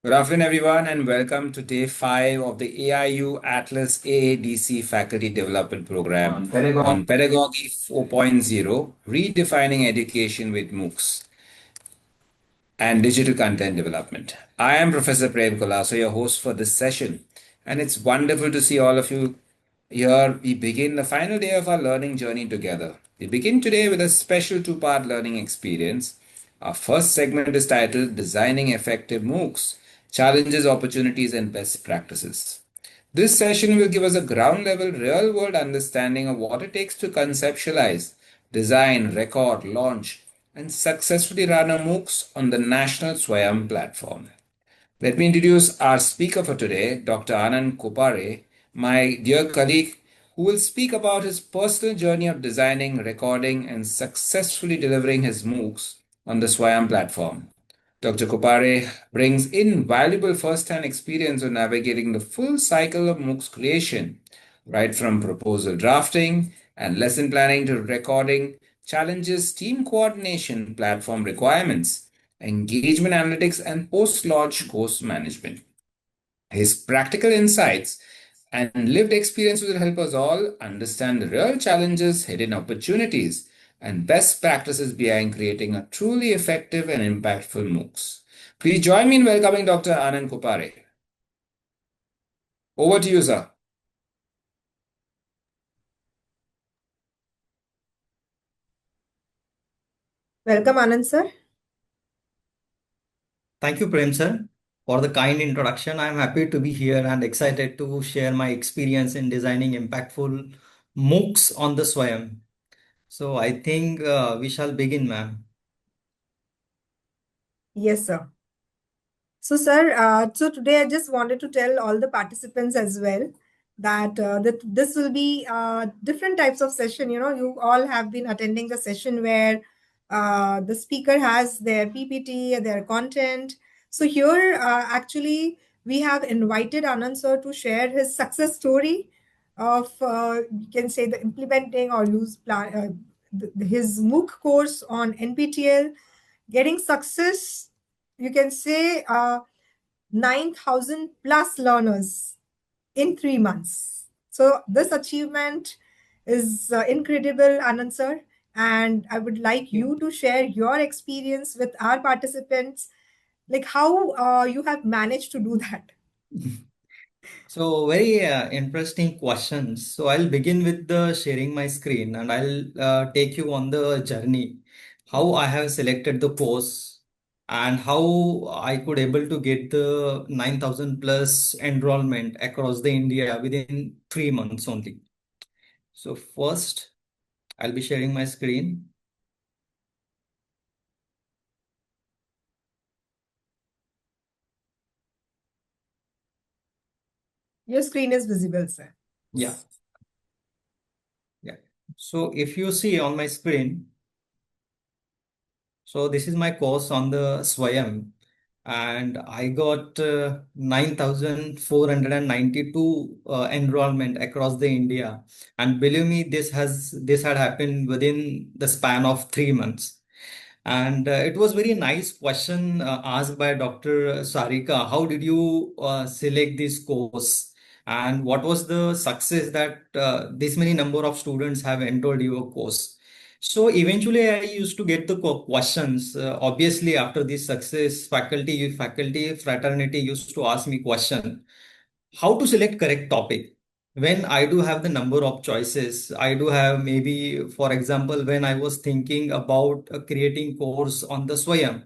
Good afternoon, everyone, and welcome to day 5 of the AIU Atlas AADC Faculty Development Program on Pedagogy 4.0, Redefining Education with MOOCs and Digital Content Development. I am Professor Prem Kolaso, your host for this session, and it's wonderful to see all of you here. We begin the final day of our learning journey together. We begin today with a special two-part learning experience. Our first segment is titled Designing Effective MOOCs, Challenges, Opportunities, and Best Practices. This session will give us a ground level, real world understanding of what it takes to conceptualize, design, record, launch, and successfully run a MOOCs on the National Swayam platform. Let me introduce our speaker for today, Dr. Anand Kopare, my dear colleague, who will speak about his personal journey of designing, recording, and successfully delivering his MOOCs on the Swayam platform. Dr. Kopare brings invaluable first-hand experience of navigating the full cycle of MOOCs creation, right from proposal drafting and lesson planning to recording, challenges, team coordination, platform requirements, engagement analytics, and post-launch course management. His practical insights and lived experience will help us all understand the real challenges, hidden opportunities, and best practices behind creating a truly effective and impactful MOOCs. Please join me in welcoming Dr. Anand Kopare. Over to you, sir. Welcome, Anand sir. Thank you, Prem sir, for the kind introduction. I'm happy to be here and excited to share my experience in designing impactful MOOCs on the Swayam. So I think we shall begin, ma'am. Yes, sir. So, sir, so today I just wanted to tell all the participants as well that this will be different types of session. You know, you all have been attending the session where the speaker has their PPT, their content. So here, actually, we have invited Anand sir to share his success story of, you can say, the implementing or use plan his MOOC course on NPTEL, getting success, you can say 9,000 plus learners in 3 months. So this achievement is incredible, Anand sir. And I would like you to share your experience with our participants, like how you have managed to do that. So very interesting questions. So I'll begin with the sharing my screen and I'll take you on the journey, how I have selected the course and how I could able to get the 9,000 plus enrollment across the India within 3 months only. So first, I'll be sharing my screen. Your screen is visible, sir. Yeah. Yeah. So if you see on my screen, so this is my course on the Swayam, and I got 9,492 enrollment across the India. And believe me, this had happened within the span of 3 months. And it was very nice question asked by Dr. Sarika. How did you select this course? And what was the success that this many number of students have enrolled your course? So eventually, I used to get the questions. Obviously, after this success, faculty fraternity used to ask me question, how to select correct topic. When I do have the number of choices, I do have maybe, for example, when I was thinking about creating course on the Swayam,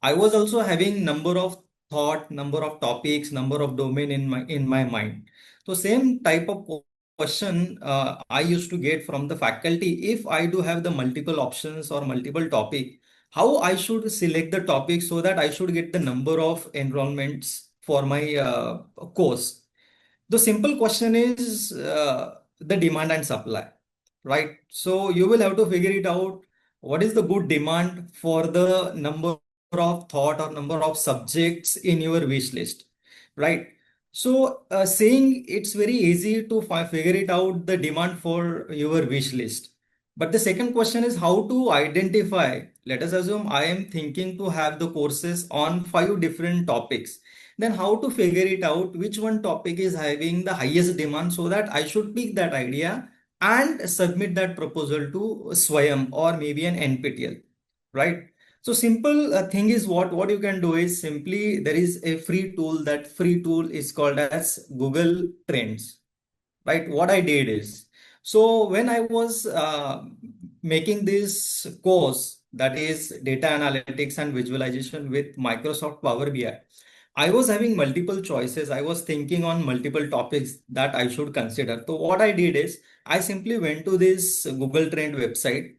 I was also having number of thought, number of topics, number of domain in my mind. So same type of question I used to get from the faculty. If I do have the multiple options or multiple topic, how I should select the topic so that I should get the number of enrollments for my course. The simple question is the demand and supply, right? So you will have to figure it out. What is the good demand for the number of thought or number of subjects in your wish list, right? So saying it's very easy to figure it out the demand for your wish list. But the second question is how to identify. Let us assume I am thinking to have the courses on 5 different topics. Then how to figure it out which one topic is having the highest demand so that I should pick that idea and submit that proposal to Swayam or maybe an NPTEL, right? So simple thing is what you can do is simply there is a free tool. That free tool is called as Google Trends, right? What I did is, so when I was making this course, that is data analytics and visualization with Microsoft Power BI, I was having multiple choices. I was thinking on multiple topics that I should consider. So what I did is I simply went to this Google Trend website.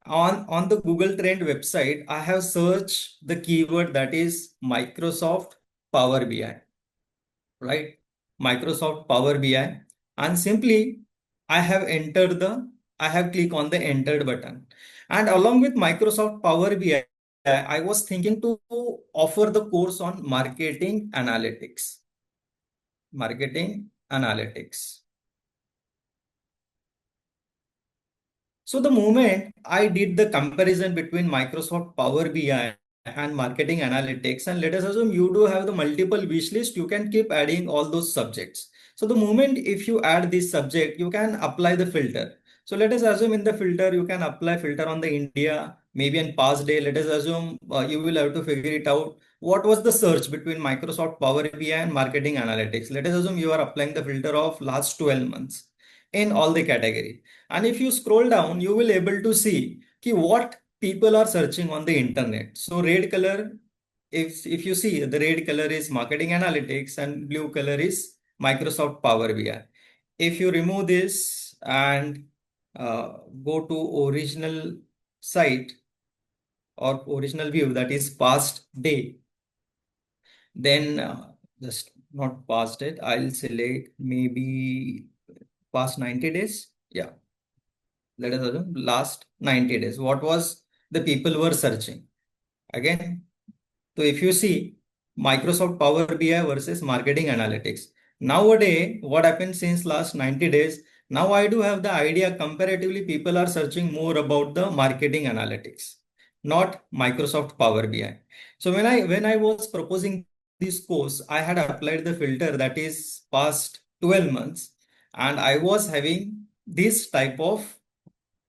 On the Google Trend website, I have searched the keyword that is Microsoft Power BI, right? Microsoft Power BI, and simply I have entered the, I have clicked on the entered button. And along with Microsoft Power BI, I was thinking to offer the course on marketing analytics. Marketing analytics. So the moment I did the comparison between Microsoft Power BI and marketing analytics, and let us assume you do have the multiple wish list, you can keep adding all those subjects. So the moment if you add this subject, you can apply the filter. So let us assume in the filter, you can apply filter on the India, maybe in past day. Let us assume you will have to figure it out. What was the search between Microsoft Power BI and marketing analytics? Let us assume you are applying the filter of last 12 months in all the category. And if you scroll down, you will able to see what people are searching on the internet. So red color, if you see, the red color is marketing analytics and blue color is Microsoft Power BI. If you remove this and go to original site or original view, that is past day, then just not past it, I'll select maybe past 90 days. Yeah, let us assume last 90 days. What was the people were searching? Again, so if you see Microsoft Power BI versus marketing analytics. Nowadays, what happened since last 90 days? Now I do have the idea comparatively people are searching more about the marketing analytics, not Microsoft Power BI. So when I was proposing this course, I had applied the filter that is past 12 months, and I was having this type of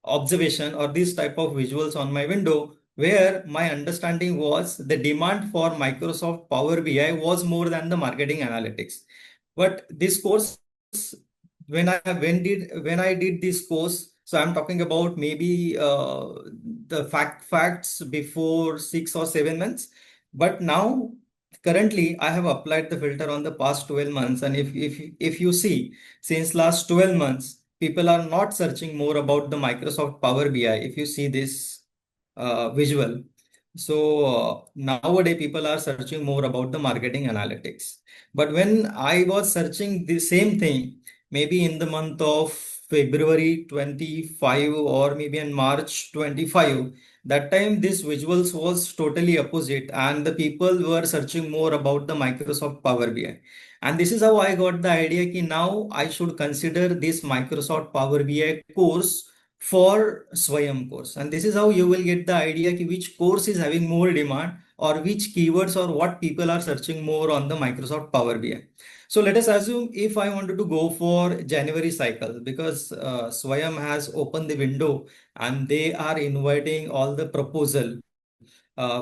observation or this type of visuals on my window where my understanding was the demand for Microsoft Power BI was more than the marketing analytics. But this course, when I did this course, so I'm talking about maybe the facts before 6 or 7 months. But now currently I have applied the filter on the past 12 months, and if you see since last 12 months, people are not searching more about the Microsoft Power BI. If you see this visual, so nowadays people are searching more about the marketing analytics. But when I was searching the same thing, maybe in the month of February 25 or maybe in March 25, that time this visuals was totally opposite, and the people were searching more about the Microsoft Power BI. And this is how I got the idea that now I should consider this Microsoft Power BI course for Swayam course. And this is how you will get the idea that which course is having more demand or which keywords or what people are searching more on the Microsoft Power BI. So let us assume if I wanted to go for January cycle, because Swayam has opened the window and they are inviting all the proposal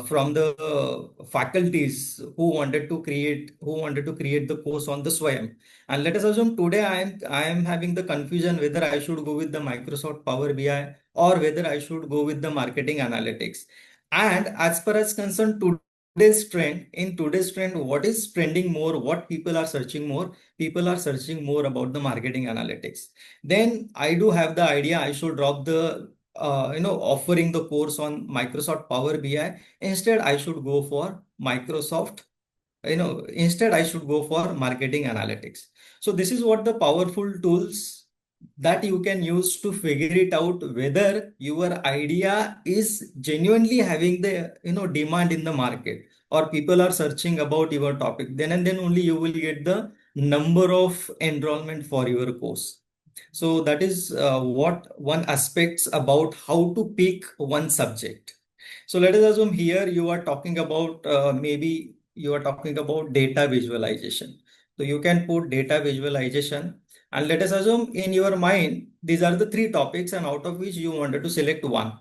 from the faculties who wanted to create the course on the Swayam. And let us assume today I am having the confusion whether I should go with the Microsoft Power BI or whether I should go with the marketing analytics. And as per as concerned today's trend, what is trending more, what people are searching more? People are searching more about the marketing analytics. Then I do have the idea I should drop the offering the course on Microsoft Power BI. Instead, I should go for instead I should go for marketing analytics. So this is what the powerful tools that you can use to figure it out whether your idea is genuinely having the demand in the market or people are searching about your topic. Then and then only you will get the number of enrollment for your course. So that is what one aspects about how to pick one subject. So let us assume here you are talking about maybe you are talking about data visualization. So you can put data visualization, and let us assume in your mind these are the three topics, and out of which you wanted to select one.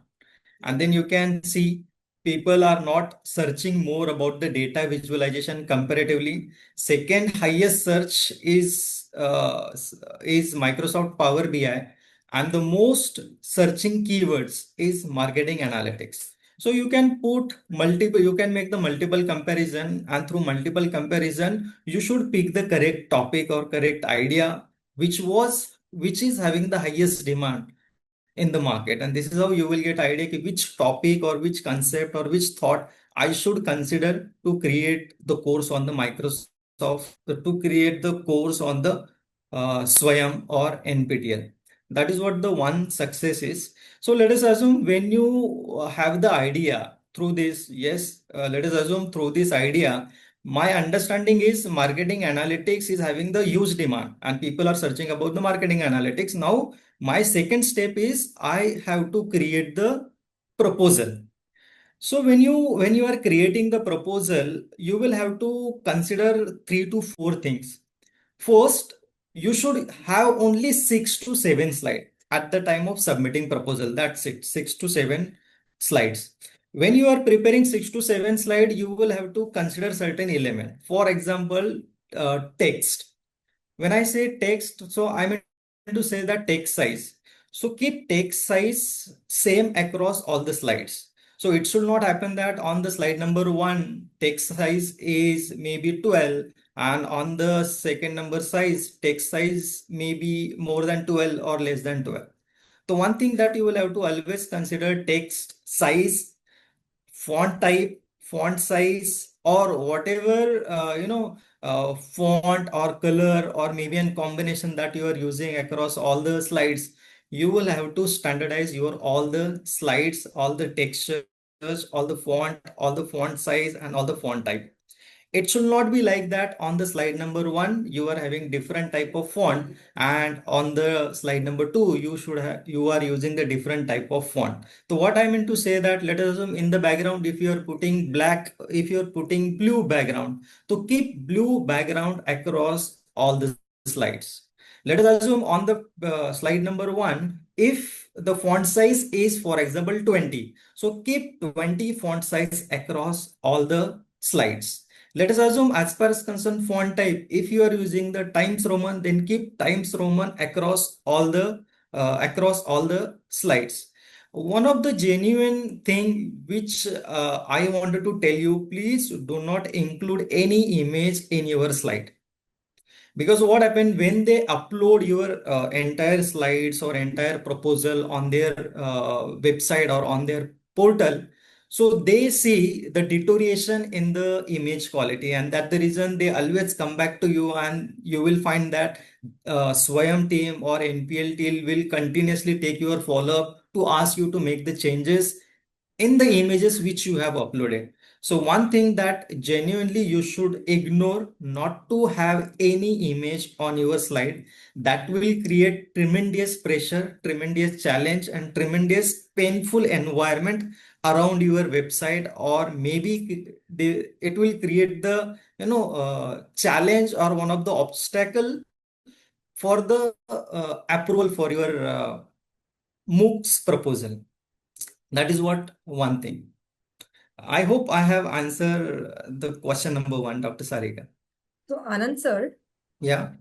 And then you can see people are not searching more about the data visualization comparatively. Second highest search is Microsoft Power BI, and the most searching keywords is marketing analytics. So you can put multiple, you can make the multiple comparison, and through multiple comparison, you should pick the correct topic or correct idea, which is having the highest demand in the market. And this is how you will get idea ki which topic or which concept or which thought I should consider to create the course on the Microsoft, to create the course on the Swayam or NPTEL. That is what the one success is. So let us assume when you have the idea through this, yes, let us assume through this idea, my understanding is marketing analytics is having the huge demand and people are searching about the marketing analytics. Now, my second step is I have to create the proposal. So when you are creating the proposal, you will have to consider 3 to 4 things. First, you should have only 6 to 7 slides at the time of submitting proposal. That's it, 6 to 7 slides. When you are preparing 6 to 7 slides, you will have to consider certain element. For example, text. When I say text, so I meant to say that text size. So keep text size same across all the slides. So it should not happen that on the slide number one, text size is maybe 12, and on the second number size, text size may be more than 12 or less than 12. So one thing that you will have to always consider text size, font type, font size, or whatever font or color or maybe a combination that you are using across all the slides. You will have to standardize your all the slides, all the textures, all the font size, and all the font type. It should not be like that. On the slide number one, you are having different type of font, and on the slide number two, you are using the different type of font. So what I mean to say that, let us assume in the background, if you are putting black, if you are putting blue background, so keep blue background across all the slides. Let us assume on the slide number one, if the font size is, for example, 20, so keep 20 font size across all the slides. Let us assume as per as concerned font type, if you are using the Times Roman, then keep Times Roman across all the slides. One of the genuine thing which I wanted to tell you, please do not include any image in your slide. Because what happened when they upload your entire slides or entire proposal on their website or on their portal, so they see the deterioration in the image quality, and that's the reason they always come back to you, and you will find that Swayam team or NPL team will continuously take your follow-up to ask you to make the changes in the images which you have uploaded. So one thing that genuinely you should ignore, not to have any image on your slide. That will create tremendous pressure, tremendous challenge, and tremendous painful environment around your website, or maybe it will create the challenge or one of the obstacle for the approval for your MOOCs proposal. That is what one thing. I hope I have answered the question number one, Dr. Sarika. So, Anand sir, Yeah,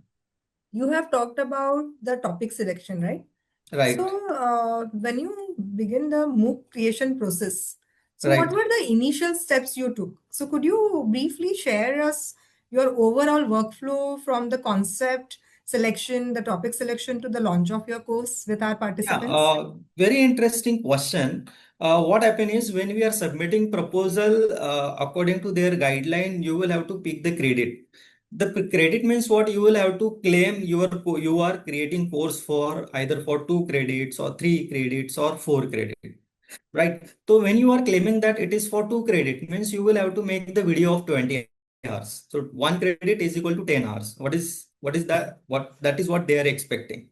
you have talked about the topic selection, right? right, So, when you begin the MOOC creation process, so what right. were the initial steps you took? So, could you briefly share us your overall workflow from the concept selection, the topic selection to the launch of your course with our Yeah, participants? very interesting question. What happen is when we are submitting proposal, according to their guideline, you will have to pick the credit. The credit means what? You will have to claim you are creating course for either for 2 credits or 3 credits or 4 credits. Right. So when you are claiming that it is for 2 credit, means you will have to make the video of 20 hours. So 1 credit is equal to 10 hours. What is that? What that is what they are expecting.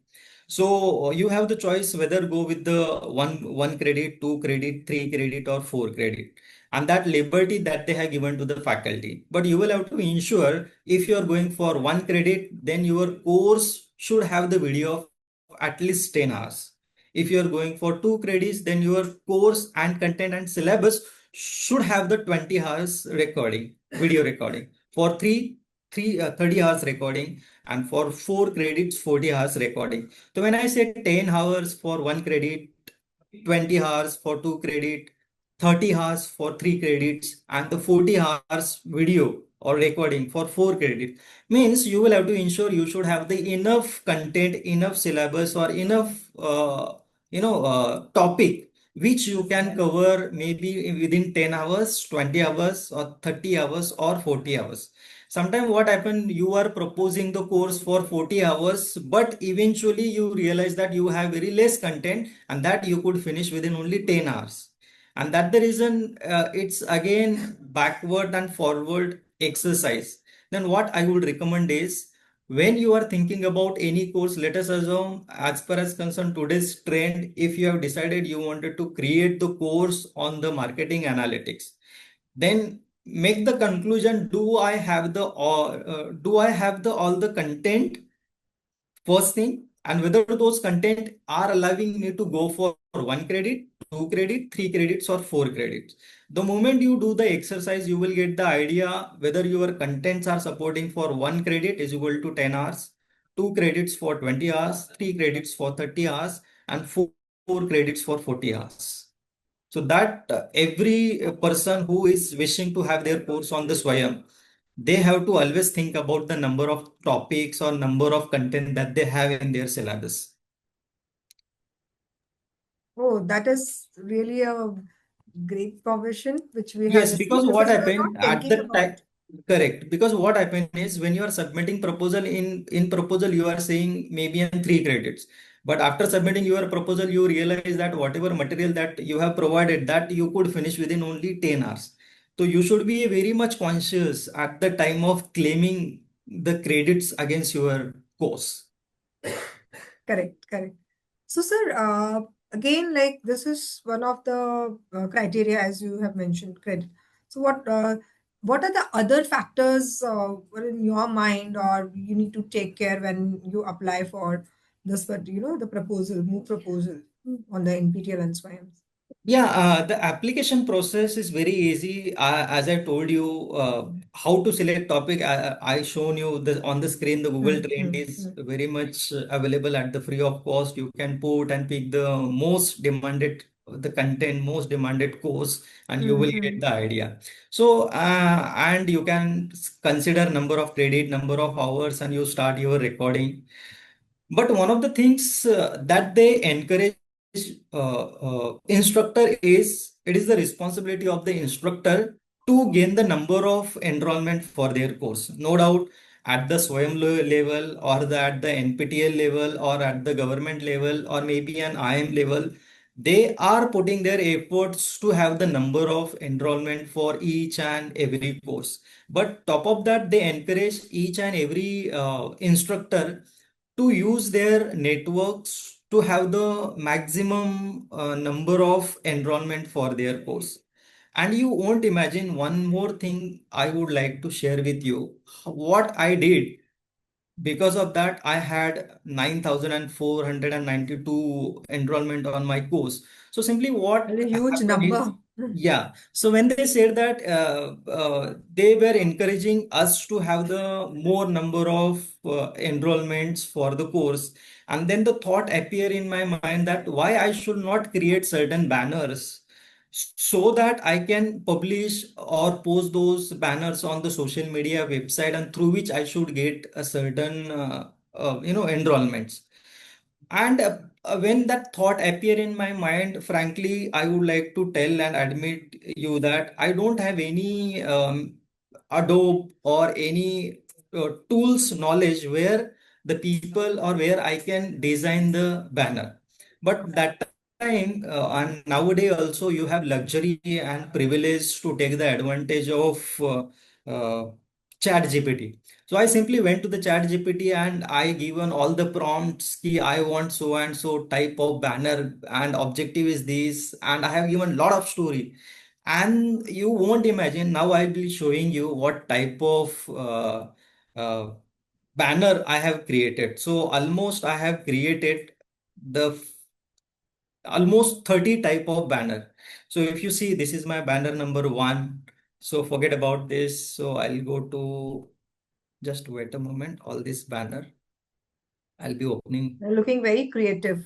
So you have the choice whether go with the one credit, two credit, three credit, or four credit, and that liberty that they have given to the faculty. But you will have to ensure if you are going for one credit, then your course should have the video of at least 10 hours. If you are going for two credits, then your course and content and syllabus should have the 20 hours recording, video recording. For 30 hours recording, and for four credits, 40 hours recording. So when I say 10 hours for one credit, 20 hours for two credit, 30 hours for three credits, and the 40 hours video or recording for four credits, means you will have to ensure you should have the enough content, enough syllabus, or enough topic which you can cover maybe within 10 hours, 20 hours, or 30 hours, or 40 hours. Sometimes what happen, you are proposing the course for 40 hours, but eventually you realize that you have very less content and that you could finish within only 10 hours. And that the reason it's again backward and forward exercise. Then what I would recommend is, when you are thinking about any course, let us assume, as far as concerned today's trend, if you have decided you wanted to create the course on the marketing analytics, then make the conclusion, do I have the all the content, first thing, and whether those content are allowing me to go for one credit, two credit, three credits, or four credits. The moment you do the exercise, you will get the idea whether your contents are supporting for one credit is equal to 10 hours, two credits for 20 hours, three credits for 30 hours, and four credits for 40 hours. So that every person who is wishing to have their course on the Swayam, they have to always think about the number of topics or number of content that they have in their syllabus. Oh, that is really a great provision which we have Yes, received because what because we were happened not at thinking the time, about. correct. Because what happened is, when you are submitting proposal, in proposal you are saying maybe in three credits, but after submitting your proposal you realize that whatever material that you have provided, that you could finish within only 10 hours. So you should be very much conscious at the time of claiming the credits against your course. Correct, correct. So, sir, again, like this is one of the criteria, as you have mentioned, credit. So, what are the other factors were in your mind, or you need to take care when you apply for this, but the proposal, MOOC proposal on the NPTEL and SWAYAM? Yeah, the application process is very easy. As I told you, how to select topic, I shown you on the screen. The Google Trend is very much available at the free of cost. You can put and pick the most demanded, the content, most demanded course, and you will get the idea. So, and you can consider number of credit, number of hours, and you start your recording. But one of the things that they encourage instructor is, it is the responsibility of the instructor to gain the number of enrollment for their course. No doubt at the SWAYAM level, or at the NPTEL level, or at the government level, or maybe an IM level, they are putting their efforts to have the number of enrollment for each and every course. But top of that, they encourage each and every instructor to use their networks to have the maximum number of enrollment for their course. And you won't imagine, one more thing I would like to share with you. What I did, because of that, I had 9,492 enrollment on my course. So simply what A huge happened is, number. yeah. So when they said that they were encouraging us to have the more number of enrollments for the course, and then the thought appear in my mind that why I should not create certain banners so that I can publish or post those banners on the social media website, and through which I should get a certain enrollments. And when that thought appear in my mind, frankly, I would like to tell and admit you that I don't have any Adobe or any tools knowledge where the people, or where I can design the banner. But that time, and nowadays also, you have luxury and privilege to take the advantage of uh, chat GPT. So I simply went to the chat GPT and I given all the prompts ki I want so and so type of banner and objective is this, and I have given lot of story. And you won't imagine, now I'll be showing you what type of uh, banner I have created. So almost I have created the almost 30 type of banner. So if you see, this is my banner number one. So forget about this. So I'll go to, just wait a moment, all this banner. I'll be opening. You're looking very creative.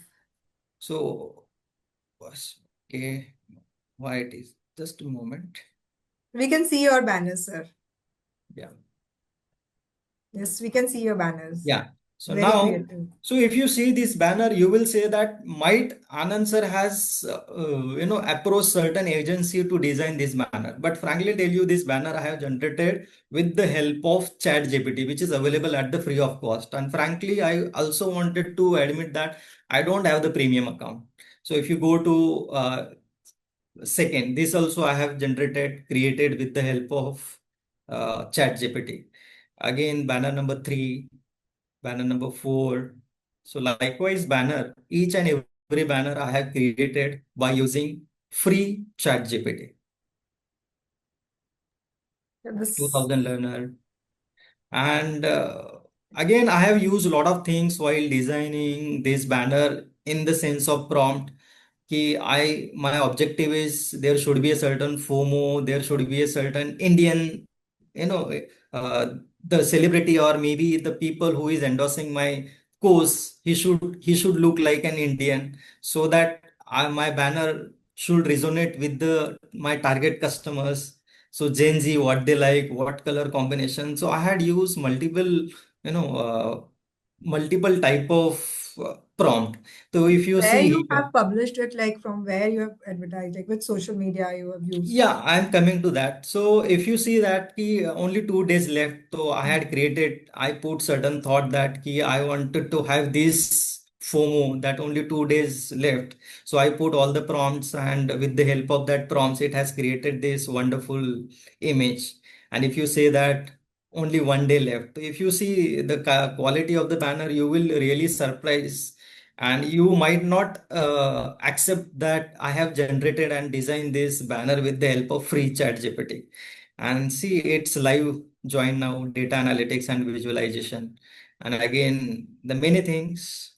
So, okay, why it is? Just a moment. We can see your banners, sir. Yeah. Yes, we can see your banners. Yeah. So Very now, creative. so if you see this banner, you will say that might Anand sir has, approached certain agency to design this banner. But frankly tell you, this banner I have generated with the help of ChatGPT, which is available at the free of cost. And frankly, I also wanted to admit that I don't have the premium account. So if you go to second, this also I have created with the help of ChatGPT. Again, banner number three, banner number four. So likewise, banner, each and every banner I have created by using free ChatGPT. This 2000 learner. And again, I have used a lot of things while designing this banner in the sense of prompt. My objective is there should be a certain FOMO, there should be a certain Indian, uh, the celebrity or maybe the people who is endorsing my course, he should look like an Indian, so that my banner should resonate with the my target customers. So Gen Z, what they like, what color combination. So I had used multiple type of prompt. So if you where you see have here, published it, like from where you have advertised, like which social media you have used. yeah, I'm coming to that. So if you see that only 2 days left, so I put certain thought that I wanted to have this FOMO that only 2 days left. So I put all the prompts, and with the help of that prompts, it has created this wonderful image. And if you say that only 1 day left, if you see the quality of the banner, you will really surprise, and you might not accept that I have generated and designed this banner with the help of free chat GPT. And see, it's live join now, data analytics and visualization. And again, the many things,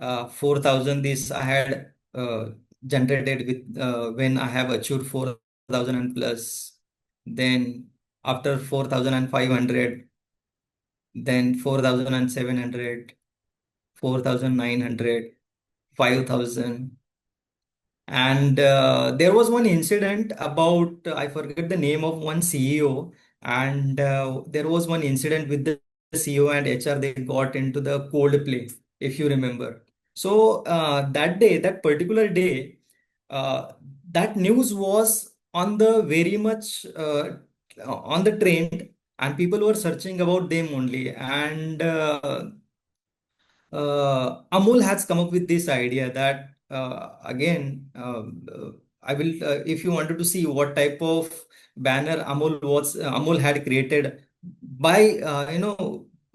4,000 this I had generated with when I have achieved 4,000 and plus. Then after 4,500, then 4,700, 4,900, 5,000. And there was one incident about, I forget the name of one CEO, and there was one incident with the CEO and HR. They got into the cold play, if you remember. So that day, that particular day, uh, that news was on the very much on the trend, and people were searching about them only. And Amul has come up with this idea that I will, if you wanted to see what type of banner Amul had created by,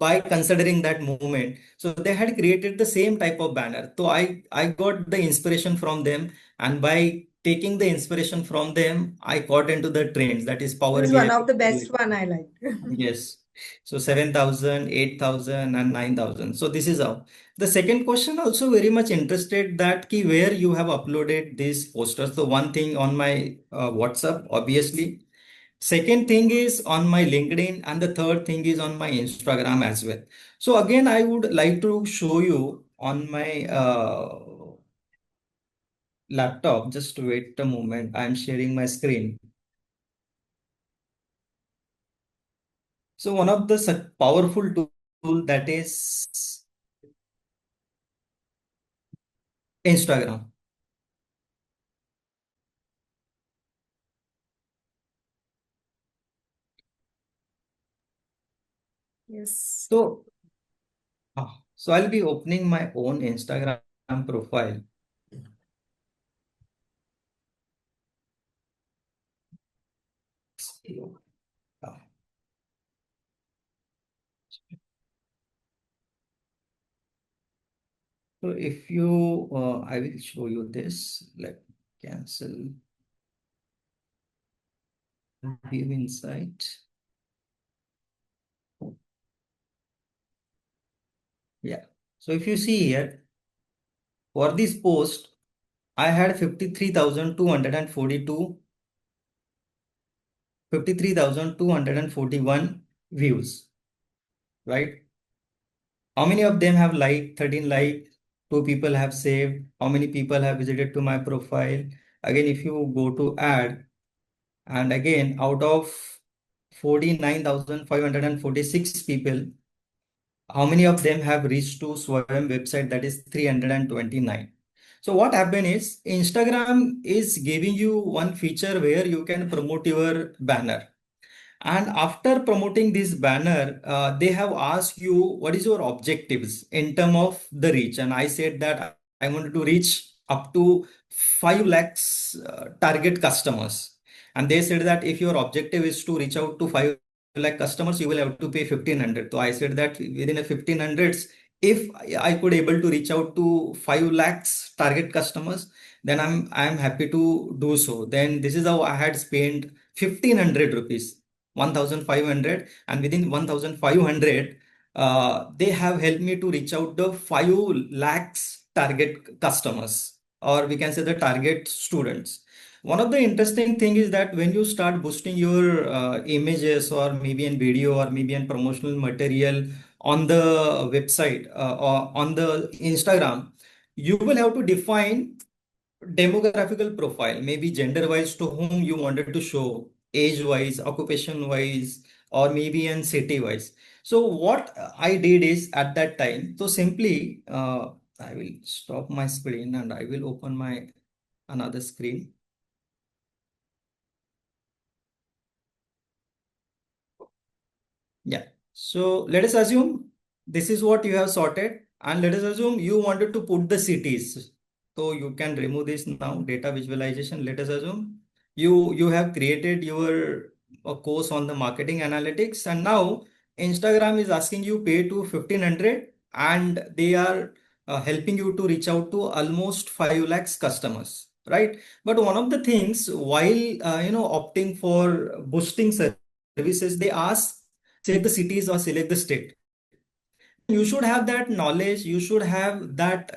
by considering that movement. So they had created the same type of banner. So I got the inspiration from them, and by taking the inspiration from them, I got into the trends, that is This Power is one BI. of the best one I like. Yes. So 7,000, 8,000, and 9,000. So this is how. The second question also very much interested that key where you have uploaded these posters. So one thing on my WhatsApp, obviously. Second thing is on my LinkedIn, and the third thing is on my Instagram as well. So again, I would like to show you on my laptop. Just wait a moment. I'm sharing my screen. So one of the powerful tool that is Instagram. Yes. So, so I'll be opening my own Instagram profile. Ah, So if you, I will show you this. Let cancel view insight. Yeah. So if you see here, for this post, I had 53,241 views, right? How many of them have liked, 13 liked, two people have saved, how many people have visited to my profile? Again, if you go to add, and again, out of 49,546 people, how many of them have reached to Swayam website? That is 329. So what happened is Instagram is giving you one feature where you can promote your banner. And after promoting this banner, they have asked you what is your objectives in terms of the reach. And I said that I wanted to reach up to 5 lakhs target customers. And they said that if your objective is to reach out to 5 lakh customers, you will have to pay 1,500. So I said that within a 1,500s, if I could able to reach out to 5 lakhs target customers, then I'm happy to do so. Then this is how I had spent 1,500 rupees. 1,500, and within 1,500 they have helped me to reach out the 5 lakhs target customers, or we can say the target students. One of the interesting thing is that when you start boosting your images or maybe in video or maybe in promotional material on the website or on the Instagram, you will have to define demographical profile, maybe gender wise to whom you wanted to show, age wise, occupation wise, or maybe in city wise. So what I did is at that time, so simply I will stop my screen and I will open my another screen. Yeah. So let us assume this is what you have sorted, and let us assume you wanted to put the cities. So you can remove this now, data visualization. Let us assume you have created your course on the marketing analytics, and now Instagram is asking you pay to 1,500, and they are helping you to reach out to almost 5 lakhs customers, right? But one of the things while opting for boosting services, they ask select the cities or select the state. You should have that knowledge. You should have that,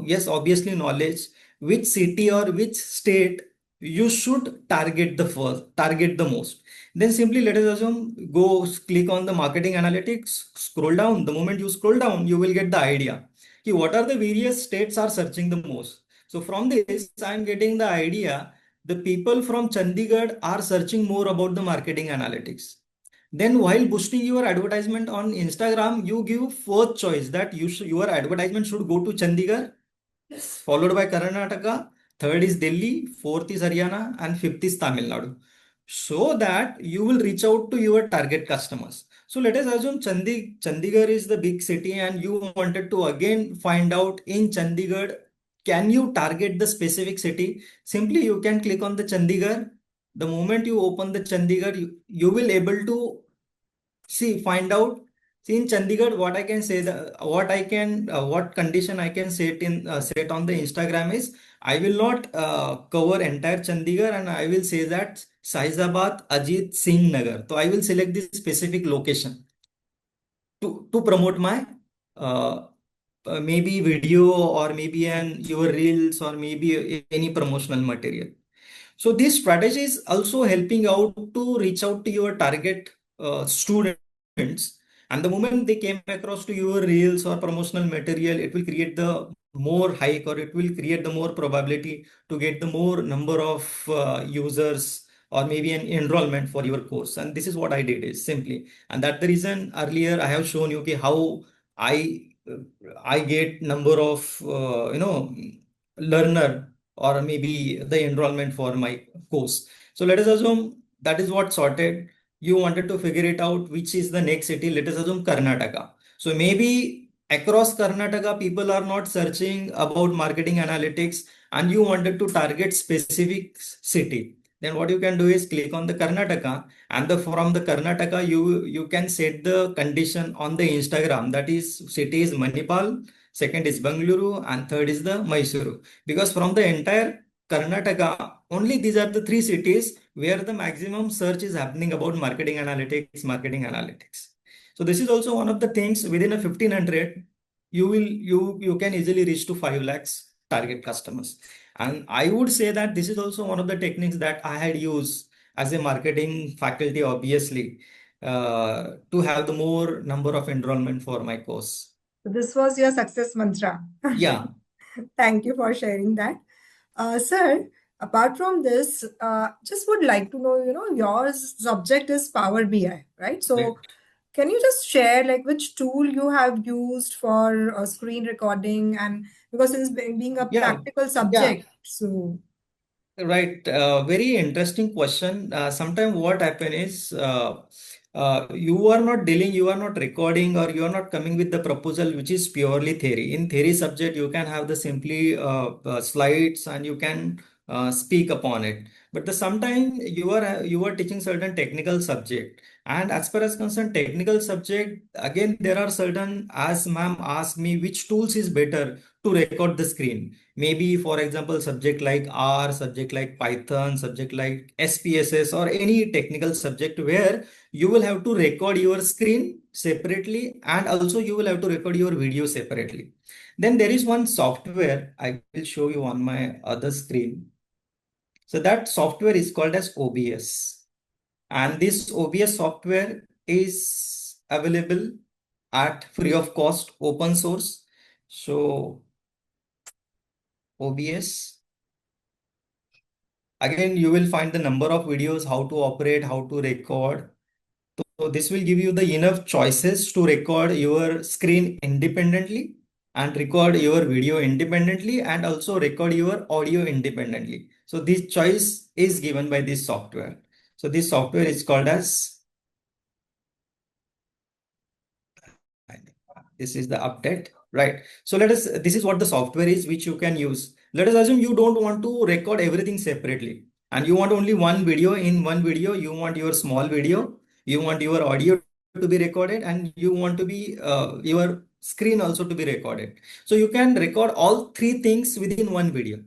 yes, obviously knowledge which city or which state you should target the first, target the most. Then simply let us assume go click on the marketing analytics, scroll down. The moment you scroll down, you will get the idea. Okay, what are the various states are searching the most? So from this, I'm getting the idea. The people from Chandigarh are searching more about the marketing analytics. Then while boosting your advertisement on Instagram, you give fourth choice that your advertisement should go to Chandigarh, followed by Karnataka, third is Delhi, fourth is Haryana, and fifth is Tamil Nadu. So that you will reach out to your target customers. So let us assume Chandigarh is the big city and you wanted to again find out in Chandigarh, can you target the specific city? Simply you can click on the Chandigarh. The moment you open the Chandigarh, you will able to see, find out. See in Chandigarh, what I can say, what condition I can set on the Instagram is I will not cover entire Chandigarh, and I will say that Saizabad Ajit Singh Nagar. So I will select this specific location to promote my uh, maybe video or maybe an your reels or maybe any promotional material. So this strategy is also helping out to reach out to your target students. And the moment they came across to your reels or promotional material, it will create the more hike, or it will create the more probability to get the more number of users or maybe an enrollment for your course. And this is what I did is simply. And that's the reason earlier I have shown you okay, how I uh, I get number of learner or maybe the enrollment for my course. So let us assume that is what sorted. You wanted to figure it out which is the next city. Let us assume Karnataka. So maybe across Karnataka, people are not searching about marketing analytics, and you wanted to target specific city. Then what you can do is click on the Karnataka, and from the Karnataka, you can set the condition on the Instagram. That is, city is Manipal, second is Bangalore, and third is the Mysuru. Because from the entire Karnataka, only these are the three cities where the maximum search is happening about marketing analytics, marketing analytics. So this is also one of the things within a 1500, you can easily reach to 5 lakhs target customers. And I would say that this is also one of the techniques that I had used as a marketing faculty, obviously, to have the more number of enrollment for my course. So this was your success mantra. Yeah, Thank you for sharing that. Sir, apart from this, just would like to know, your subject is Power BI, right? So right. can you just share like which tool you have used for screen recording, and because it's being a Yeah, practical yeah. subject, so Right, very interesting question. Sometimes what happen is you are not recording, or you are not coming with the proposal which is purely theory. In theory subject, you can have the simply slides and you can speak upon it. But the sometime you are teaching certain technical subject, and as far as concerned technical subject, again there are certain, as ma'am asked me, which tools is better to record the screen. Maybe, for example, subject like R, subject like Python, subject like SPSS, or any technical subject where you will have to record your screen separately, and also you will have to record your video separately. Then there is one software I will show you on my other screen. So that software is called as OBS. And this OBS software is available at free of cost, open source. So OBS. Again, you will find the number of videos, how to operate, how to record. So this will give you the enough choices to record your screen independently, and record your video independently, and also record your audio independently. So this choice is given by this software. So this software is called as, this is the update, right? So this is what the software is which you can use. Let us assume you don't want to record everything separately, and you want only one video. In one video, you want your small video, you want your audio to be recorded, and you want to be your screen also to be recorded. So you can record all three things within one video.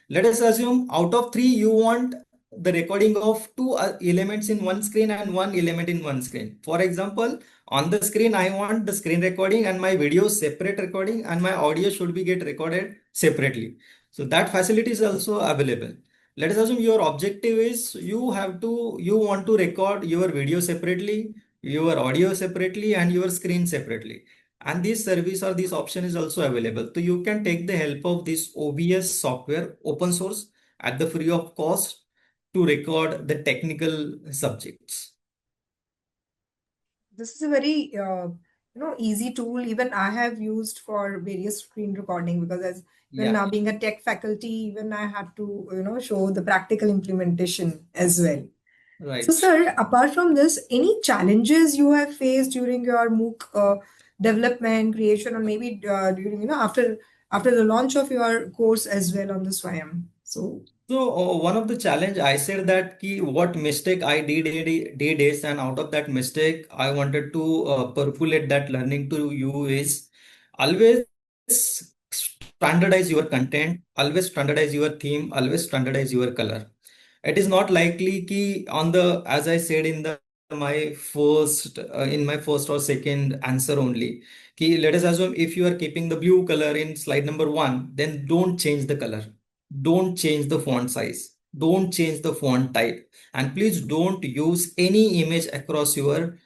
Let us assume out of three, you want the recording of two elements in one screen and one element in one screen. For example, on the screen, I want the screen recording and my video separate recording, and my audio should be get recorded separately. So that facility is also available. Let us assume your objective is you want to record your video separately, your audio separately, and your screen separately. And this service or this option is also available. So you can take the help of this OBS software, open source, at the free of cost, to record the technical subjects. this is a very easy tool. Even I have used for various screen recording, because as when Yeah, now being a tech faculty, even I have to show the practical implementation as well. So, right. sir, apart from this, any challenges you have faced during your MOOC development, creation, or maybe during after the launch of your course as well on the Swayam? So, So one of the challenge I said that what mistake I did is, and out of that mistake I wanted to percolate that learning to you is, always standardize your content, always standardize your theme, always standardize your color. It is not likely ki on the, as I said in the my first or second answer only, ki let us assume if you are keeping the blue color in slide number 1, then don't change the color, don't change the font size, don't change the font type, and please don't use any image across your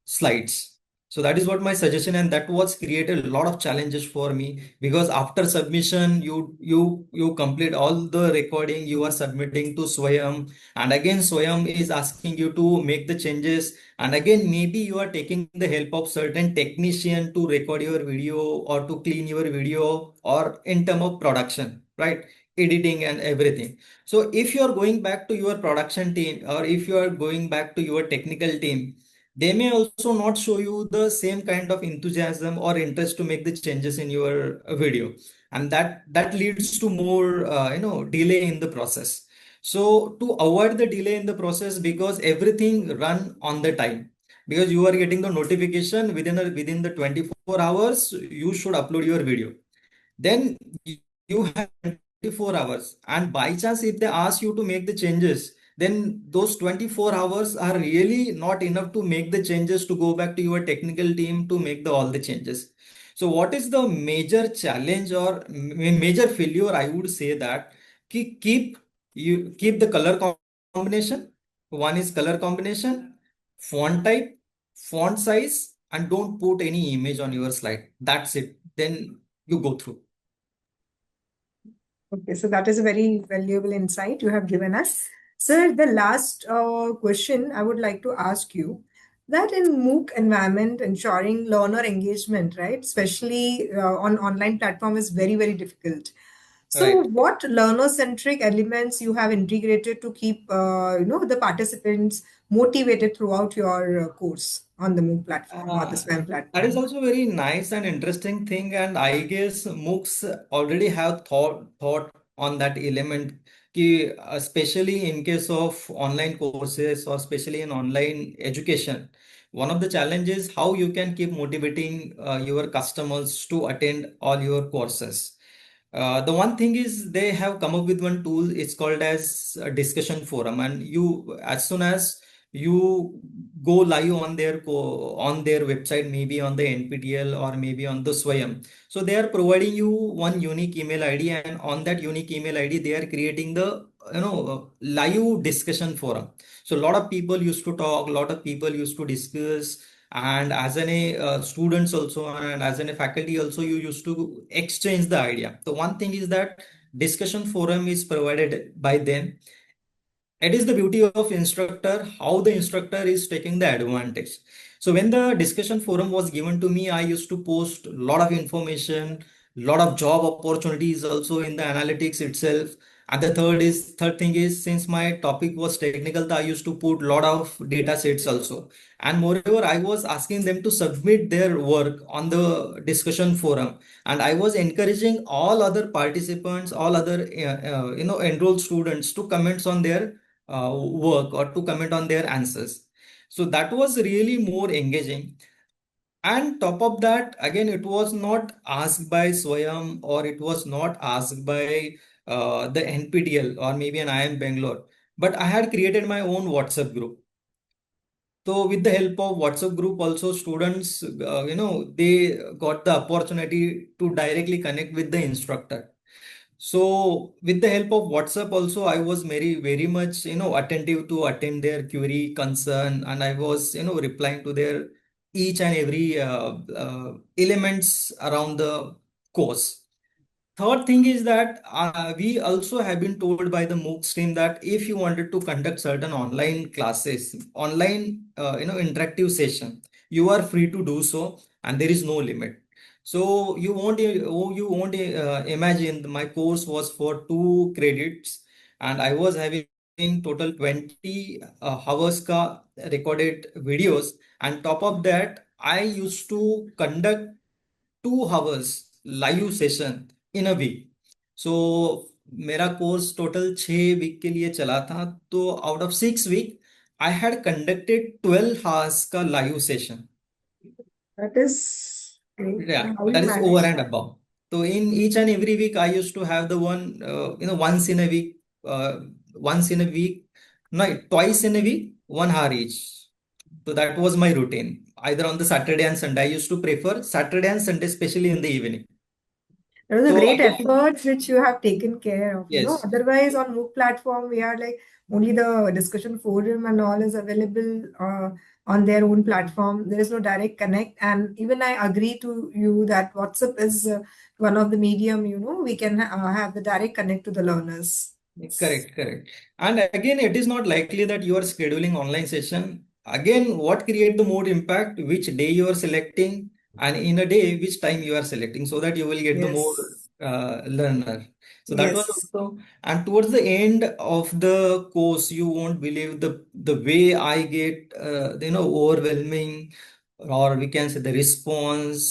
slides. So that is what my suggestion, and that was created a lot of challenges for me, because after submission, you complete all the recording, you are submitting to Swayam, and again Swayam is asking you to make the changes, and again maybe you are taking the help of certain technician to record your video or to clean your video, or in term of production, right? Editing and everything. So if you are going back to your production team, or if you are going back to your technical team, they may also not show you the same kind of enthusiasm or interest to make the changes in your video, and that leads to more delay in the process. So to avoid the delay in the process, because everything run on the time, because you are getting the notification within the 24 hours you should upload your video. Then you have 24 hours, and by chance if they ask you to make the changes, then those 24 hours are really not enough to make the changes, to go back to your technical team to make all the changes. So what is the major challenge or major failure? I would say that keep the color combination. One is color combination, font type, font size, and don't put any image on your slide. That's it. Then you go through. Okay, so that is a very valuable insight you have given us. Sir, the last question I would like to ask you, that in MOOC environment, ensuring learner engagement, right, especially on online platform is very, very difficult. So Right. what learner-centric elements you have integrated to keep, the participants motivated throughout your course on the MOOC platform or the Uh, SWAM that is platform? also very nice and interesting thing, and I guess MOOCs already have thought on that element. Especially in case of online courses or especially in online education, one of the challenges how you can keep motivating your customers to attend all your courses. The one thing is they have come up with one tool. It's called as a discussion forum, and you, as soon as you go live on on their website, maybe on the NPTEL or maybe on the Swayam. So they are providing you one unique email ID, and on that unique email ID, they are creating the live discussion forum. So a lot of people used to talk, a lot of people used to discuss, and as an students also and as an faculty also, you used to exchange the idea. The one thing is that discussion forum is provided by them. It is the beauty of instructor, how the instructor is taking the advantage. So when the discussion forum was given to me, I used to post a lot of information, lot of job opportunities also in the analytics itself. And the third thing is, since my topic was technical, I used to put a lot of data sets also. And moreover, I was asking them to submit their work on the discussion forum, and I was encouraging all other participants, all other enrolled students to comment on their work or to comment on their answers. So that was really more engaging. And top of that, again, it was not asked by Swayam or it was not asked by the NPTEL or maybe an IIM Bangalore, but I had created my own WhatsApp group. So with the help of WhatsApp group, also students, they got the opportunity to directly connect with the instructor. So with the help of WhatsApp also, I was very much, attentive to attend their query, concern, and I was, replying to their each and every elements around the course. Third thing is that we also have been told by the MOOCs team that if you wanted to conduct certain online classes, online interactive session, you are free to do so, and there is no limit. So you won't imagine my course was for 2 credits, and I was having total 20 hours ka recorded videos, and top of that, I used to conduct 2 hours live session in a week. So मेरा course total 6 week के लिए चला था, तो out of 6 week I had conducted 12 hours का live session. That is great. Yeah, How you that is over manage and that? above. So in each and every week, I used to have the one, once in a week, once in a week, no, twice in a week, 1 hour each. So that was my routine. Either on the Saturday and Sunday, I used to prefer Saturday and Sunday, especially in the evening. That was a So great again, efforts which you have taken care of. yes, Otherwise on MOOC platform, we are like only the discussion forum and all is available on their own platform. There is no direct connect. And even I agree to you that WhatsApp is one of the medium, we can have the direct connect to the learners. correct. And again, it is not likely that you are scheduling online session. Again, what create the more impact, which day you are selecting, and in a day, which time you are selecting, so that you will get the more Yes. learner. So that was Yes. also, and towards the end of the course, you won't believe the way I get, overwhelming, or we can say the response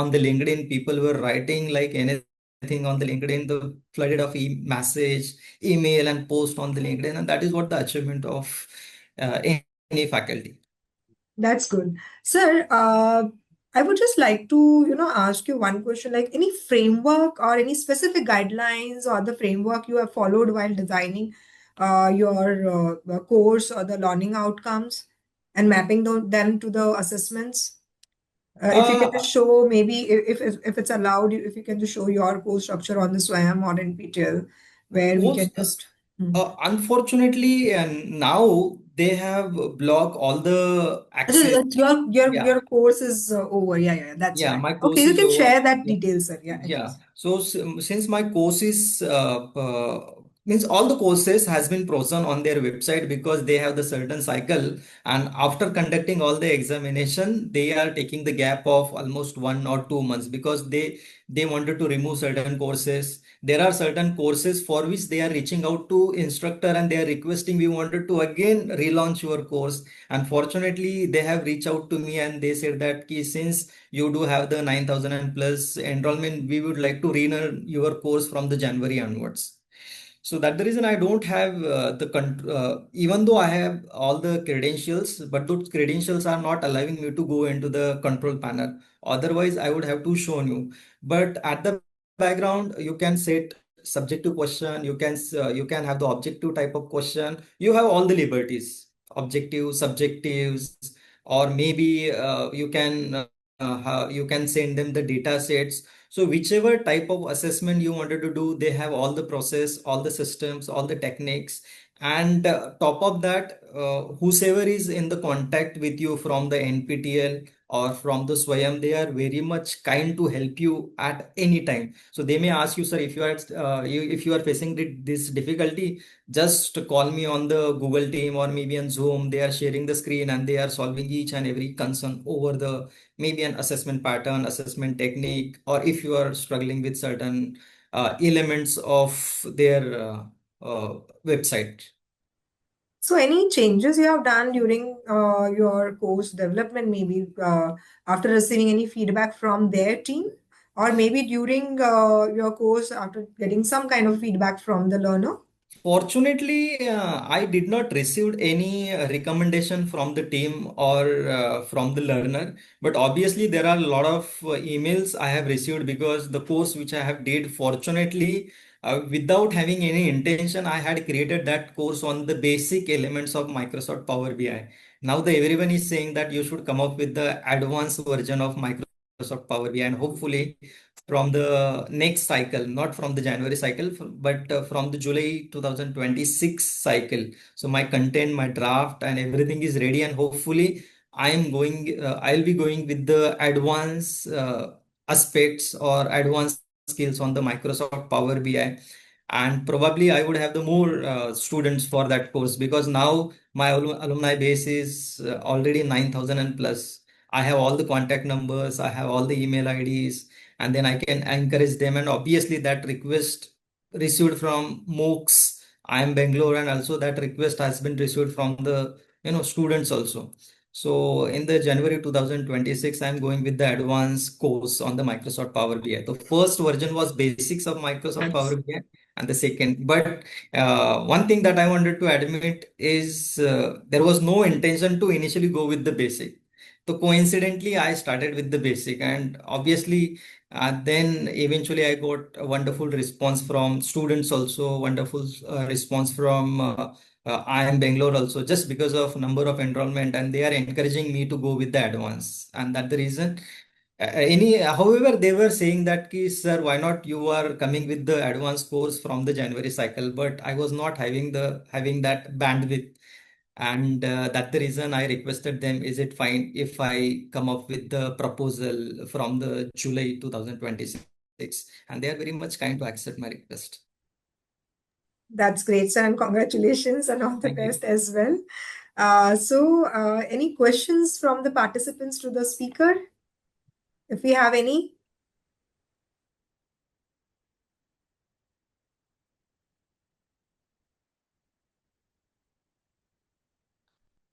on the LinkedIn. People were writing like anything on the LinkedIn, the flooded of message, email, and post on the LinkedIn, and that is what the achievement of any faculty. That's good. Sir, I would just like to, ask you one question, like any framework or any specific guidelines or the framework you have followed while designing your course or the learning outcomes and mapping them to the assessments? If you can Uh, just show maybe if it's allowed, if you can just show your course structure on the SWAM or NPTEL, where we can Most just. unfortunately, and now they have blocked all the access. Your Yeah, course is over. Yeah, that's yeah, right. my Okay, course you is can over. share that Yeah. details, sir. Yeah, at Yeah. least. So since my course is means all the courses has been frozen on their website because they have the certain cycle, and after conducting all the examination they are taking the gap of almost 1 or 2 months because they wanted to remove certain courses. There are certain courses for which they are reaching out to instructor and they are requesting we wanted to again relaunch your course. Unfortunately, they have reached out to me and they said that since you do have the 9,000 and plus enrollment, we would like to renew your course from the January onwards. So that the reason I don't have even though I have all the credentials, but those credentials are not allowing me to go into the control panel. Otherwise, I would have to show you. But at the background, you can set subjective question. You can have the objective type of question. You have all the liberties, objective, subjectives, or maybe you can send them the data sets. So whichever type of assessment you wanted to do, they have all the process, all the systems, all the techniques. And top of that, whosoever is in the contact with you from the NPTEL or from the Swayam, they are very much kind to help you at any time. So they may ask you, sir, if you are facing this difficulty, just call me on the Google Team or maybe on Zoom. They are sharing the screen and they are solving each and every concern over the maybe an assessment pattern, assessment technique, or if you are struggling with certain elements of their website. So, any changes you have done during your course development, maybe after receiving any feedback from their team, or maybe during your course after getting some kind of feedback from the learner? Fortunately, I did not receive any recommendation from the team or from the learner. But obviously, there are a lot of emails I have received because the course which I have did, fortunately, without having any intention, I had created that course on the basic elements of Microsoft Power BI. Now, everyone is saying that you should come up with the advanced version of Microsoft Power BI, and hopefully from the next cycle, not from the January cycle, but from the July 2026 cycle. So my content, my draft, and everything is ready, and hopefully I'll be going with the advanced aspects or advanced skills on the Microsoft Power BI. And probably I would have the more students for that course because now my alumni base is already 9,000 and plus. I have all the contact numbers, I have all the email IDs, and then I can encourage them. And obviously, that request received from MOOCs, I am Bangalore, and also that request has been received from the students also. So in the January 2026, I'm going with the advanced course on the Microsoft Power BI. The first version was basics of Microsoft Power Nice. BI, and the second. But one thing that I wanted to admit is there was no intention to initially go with the basic. So coincidentally, I started with the basic, and obviously, then eventually I got a wonderful response from students also, wonderful response from I am Bangalore also, just because of number of enrollment, and they are encouraging me to go with the advance, and that's the reason. However, they were saying that, ki, sir, why not you are coming with the advanced course from the January cycle, but I was not having that bandwidth. And that's the reason I requested them, is it fine if I come up with the proposal from the July 2026? And they are very much kind to accept my request. That's great, sir, and congratulations and all the Thank you. best as well. Any questions from the participants to the speaker? If we have any?